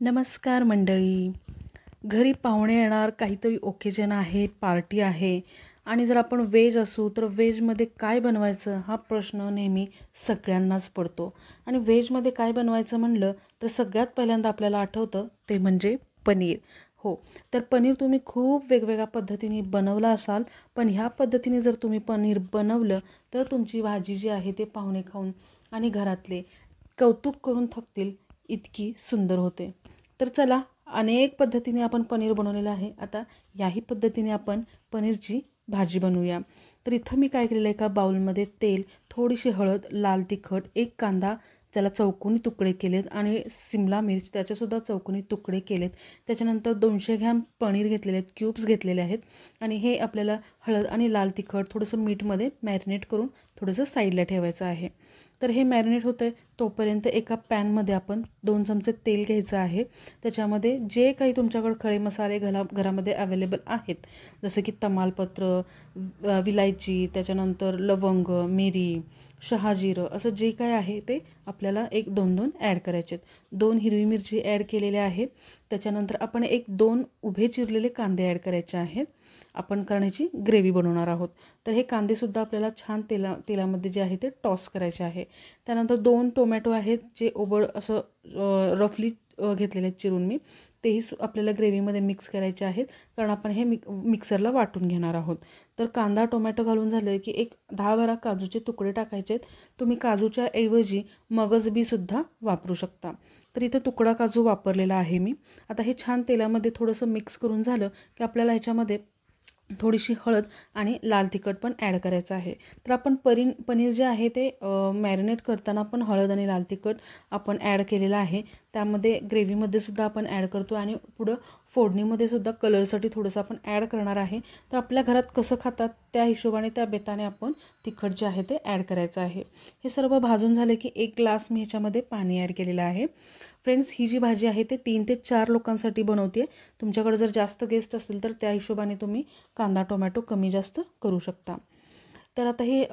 नमस्कार मंडळी. घरी पाहुणे येणार, काहीतरी ओकेजन आहे, पार्टी आहे आणि जर आपण व्हेज असू तर व्हेजमध्ये काय बनवायचं हा प्रश्न नेहमी सगळ्यांनाच पडतो. आणि व्हेजमध्ये काय बनवायचं म्हणलं तर सगळ्यात पहिल्यांदा आपल्याला आठवतं ते म्हणजे पनीर. हो, तर पनीर तुम्ही खूप वेगवेगळ्या पद्धतीने बनवलं असाल, पण ह्या पद्धतीने जर तुम्ही पनीर बनवलं तर तुमची भाजी जी आहे ते पाहुणे खाऊन आणि घरातले कौतुक करून थकतील इतकी सुंदर होते. तर चला, अनेक पद्धतीने आपण पनीर बनवलेलं आहे. आता याही पद्धतीने आपण पनीरची भाजी बनवूया. तर इथं मी काय केलेलं आहे, एका बाउलमध्ये तेल, थोडीशी हळद, लाल तिखट, एक कांदा त्याला चौकोनी तुकडे केलेत आणि सिमला मिर्च त्याच्यासुद्धा चौकोनी तुकडे केलेत. त्याच्यानंतर 200 ग्रॅम पनीर घेतलेले आहेत, क्यूब्स घेतलेले आहेत आणि हे आपल्याला हळद आणि लाल तिखट थोडंसं मीठमध्ये मॅरिनेट करून थोडंसं साईडला ठेवायचं आहे. तर हे मॅरिनेट होतं आहे तोपर्यंत एका पॅनमध्ये आपण 2 चमचे तेल घ्यायचं आहे. त्याच्यामध्ये जे काही तुमच्याकडे खडे मसाले घरामध्ये अवेलेबल आहेत, जसं की तमालपत्र, विलायची, त्याच्यानंतर लवंग, मिरी, शहाजिरं, असं जे काय आहे ते आपल्याला एक 2-2 ॲड करायचे आहेत. 2 हिरवी मिरची ॲड केलेल्या आहे. त्याच्यानंतर आपण 1-2 उभे चिरलेले कांदे ॲड करायचे आहेत. आपण करण्याची ग्रेव्ही बनवणार आहोत. तर हे कांदेसुद्धा आपल्याला छान तेलामध्ये जे आहे ते टॉस करायचे आहे. त्यानंतर 2 टोमॅटो आहेत जे असं रफली घेतलेले आहेत चिरून मी. तेही आपल्याला ग्रेव्हीमध्ये मिक्स करायचे आहेत, कारण आपण हे मिक्सरला वाटून घेणार आहोत. तर कांदा टोमॅटो घालून झालं की एक 10-12 काजूचे तुकडे टाकायचे आहेत. तुम्ही काजूच्या ऐवजी मगज बीसुद्धा वापरू शकता. तर इथं तुकडा काजू वापरलेला आहे मी. आता हे छान तेलामध्ये थोडंसं मिक्स करून झालं की आपल्याला ह्याच्यामध्ये थोडीशी हळद आणि लाल तिखट पण ॲड करायचं आहे. तर आपण पनीर जे आहे ते मॅरिनेट करताना पण हळद आणि लाल तिखट आपण ॲड केलेलं आहे. त्यामध्ये ग्रेव्हीमध्ये सुद्धा आपण ॲड करतो आणि पुढं फोडणीमध्ये सुद्धा कलरसाठी थोडंसं आपण ॲड करणार आहे. तर आपल्या घरात कसं खातात त्या हिशोबाने त्या बेताने आपण तिखट जे आहे ते ॲड करायचं आहे. हे सर्व भाजून झाले की 1 ग्लास मी ह्याच्यामध्ये पाणी ॲड केलेलं आहे. फ्रेंड्स, ही जी भाजी आहे ते 3 ते 4 लोकांसाठी बनवते. तुमच्याकडे जर जास्त गेस्ट असतील तर त्या हिशोबाने तुम्ही कांदा टोमॅटो कमी जास्त करू शकता. तर आता हे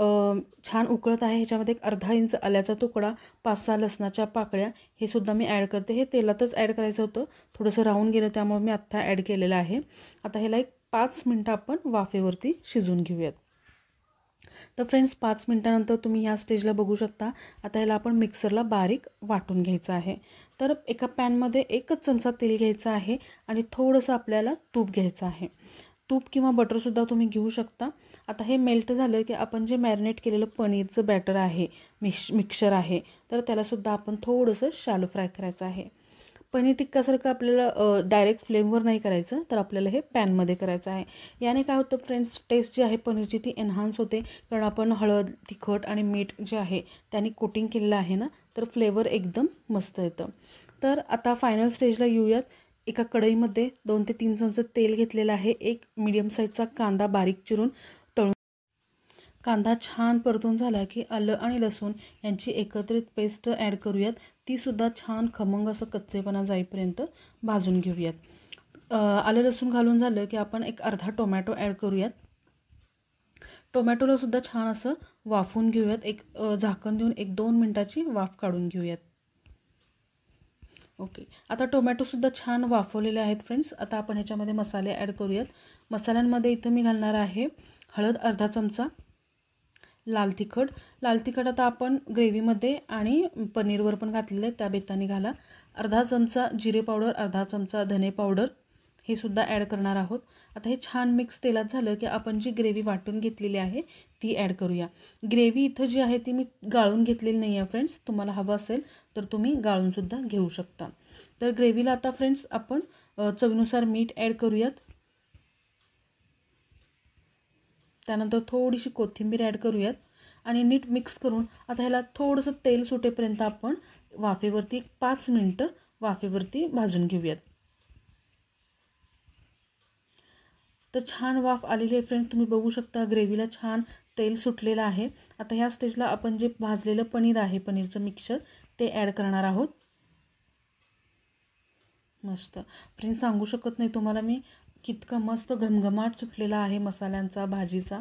छान उकळत आहे. ह्याच्यामध्ये एक अर्धा इंच आल्याचा तुकडा, 5-6 लसणाच्या पाकळ्या हे सुद्धा मी ॲड करते. हे तेलातच ॲड करायचं होतं, थोडंसं राहून गेलं त्यामुळे मी आत्ता ॲड केलेलं आहे. आता ह्याला एक 5 मिनटं आपण वाफेवरती शिजवून घेऊयात. तर फ्रेंड्स, 5 मिनटानंतर तुम्ही या स्टेजला बघू शकता. आता ह्याला आपण मिक्सरला बारीक वाटून घ्यायचं आहे. तर एका पॅनमध्ये 1च चमचा तेल घ्यायचं आहे आणि थोडंसं आपल्याला तूप घ्यायचं आहे. तूप किंवा बटरसुद्धा तुम्ही घेऊ शकता. आता हे मेल्ट झालं की आपण जे मॅरिनेट केलेलं पनीरचं बॅटर आहे, मिक्सचर आहे, तर त्यालासुद्धा आपण थोडंसं शॅलो फ्राय करायचं आहे. पनीर टिक्कासारखं आपल्याला डायरेक्ट फ्लेमवर नाही करायचं, तर आपल्याला हे पॅनमध्ये करायचं आहे. याने काय होतं फ्रेंड्स, टेस्ट जी आहे पनीरची ती एन्हान्स होते, कारण आपण हळद, तिखट आणि मीठ जे आहे त्याने कोटिंग केलेलं आहे ना, तर फ्लेवर एकदम मस्त येतं. तर आता फायनल स्टेजला येऊयात. एका कढईमध्ये 2 ते 3 चमचे तेल घेतलेलं आहे. एक मीडियम साईजचा कांदा बारीक चिरून तळून कांदा छान परतून झाला की आलं आणि लसूण यांची एकत्रित पेस्ट ॲड करूयात. तीसुद्धा छान खमंग असं कच्चेपणा जाईपर्यंत भाजून घेऊयात. आलं लसूण घालून झालं की आपण एक अर्धा टोमॅटो ॲड करूयात. टोमॅटोलासुद्धा छान असं वाफून घेऊयात. एक झाकण देऊन 1-2 मिनटाची वाफ काढून घेऊयात. ओके, आता टोमॅटोसुद्धा छान वाफवलेले आहेत फ्रेंड्स. आता आपण ह्याच्यामध्ये मसाले ॲड करूयात. मसाल्यांमध्ये इथं मी घालणार आहे हळद अर्धा चमचा, लाल तिखट आता आपण ग्रेव्हीमध्ये आणि पनीरवर पण घातलेलं आहे, त्या बेताने घाला. अर्धा चमचा जिरे पावडर, अर्धा चमचा धने पावडर हे सुद्धा ॲड करणार आहोत. आता हे छान मिक्स तेलात झालं की आपण जी ग्रेव्ही वाटून घेतलेली आहे ती ॲड करूया. ग्रेव्ही इथं जी आहे ती मी गाळून घेतलेली नाही आहे फ्रेंड्स. तुम्हाला हवं असेल तर तुम्ही गाळूनसुद्धा घेऊ शकता. तर ग्रेव्हीला आता फ्रेंड्स आपण चवीनुसार मीठ ॲड करूयात. त्यानंतर थोडीशी कोथिंबीर ॲड करूयात आणि नीट मिक्स करून आता ह्याला थोडंसं तेल सुटेपर्यंत आपण वाफेवरती 5 मिनटं वाफेवरती भाजून घेऊयात. तर छान वाफ आलेली आहे फ्रेंड, तुम्ही बघू शकता ग्रेव्हीला छान तेल सुटलेलं आहे. आता ह्या स्टेजला आपण जे भाजलेलं पनीर आहे, पनीरचं मिक्सचर ते ॲड करणार आहोत. मस्त फ्रेंड्स, सांगू शकत नाही तुम्हाला मी कितका मस्त घमघमाट सुटलेला आहे मसाल्यांचा, भाजीचा.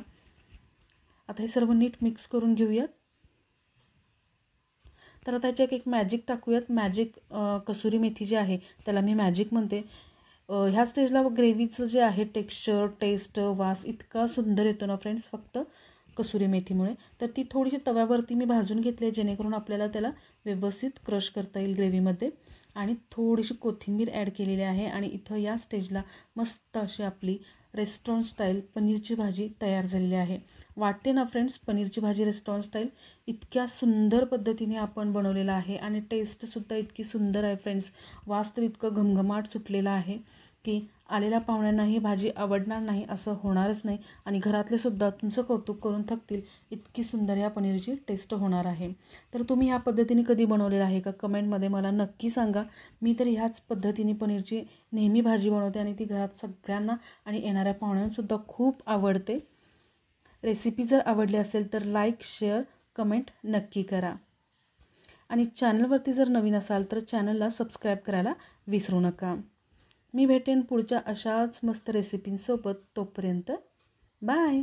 आता हे सर्व नीट मिक्स करून घेऊयात. तर आता याच्यात एक मॅजिक टाकूयात. मॅजिक कसुरी मेथी जी आहे त्याला मी मॅजिक म्हणते. ह्या स्टेजला ग्रेव्हीचं जे आहे टेक्स्चर, टेस्ट, वास इतका सुंदर येतो ना फ्रेंड्स फक्त कसुरी मेथीमुळे. तर ती थोडीशी तव्यावरती मी भाजून घेतली आहे, जेणेकरून आपल्याला त्याला व्यवस्थित क्रश करता येईल ग्रेव्हीमध्ये. आणि थोडीशी कोथिंबीर ॲड केलेली आहे. आणि इथं या स्टेजला मस्त अशी आपली रेस्टॉरंट स्टाईल पनीरची भाजी तयार झालेली आहे. वाटते ना फ्रेंड्स पनीरची भाजी रेस्टॉरंट स्टाईल. इतक्या सुंदर पद्धतीने आपण बनवलेला आहे आणि टेस्टसुद्धा इतकी सुंदर आहे फ्रेंड्स. वास तर इतकं घमघमाट सुटलेला आहे की आलेल्या पाहुण्यांना ही भाजी आवडणार नाही असं होणारच नाही. आणि घरातले सुद्धा तुमचं कौतुक करून थकतील, इतकी सुंदर या पनीरची टेस्ट होणार आहे. तर तुम्ही ह्या पद्धतीने कधी बनवलेलं आहे का कमेंटमध्ये मला नक्की सांगा. मी तर ह्याच पद्धतीने पनीरची नेहमी भाजी बनवते आणि ती घरात सगळ्यांना आणि येणाऱ्या पाहुण्यांनासुद्धा खूप आवडते. रेसिपी जर आवडली असेल तर लाईक, शेअर, कमेंट नक्की करा. आणि चॅनलवरती जर नवीन असाल तर चॅनलला सबस्क्राईब करायला विसरू नका. मी भेटेन पुढच्या अशाच मस्त रेसिपींसोबत. तोपर्यंत बाय.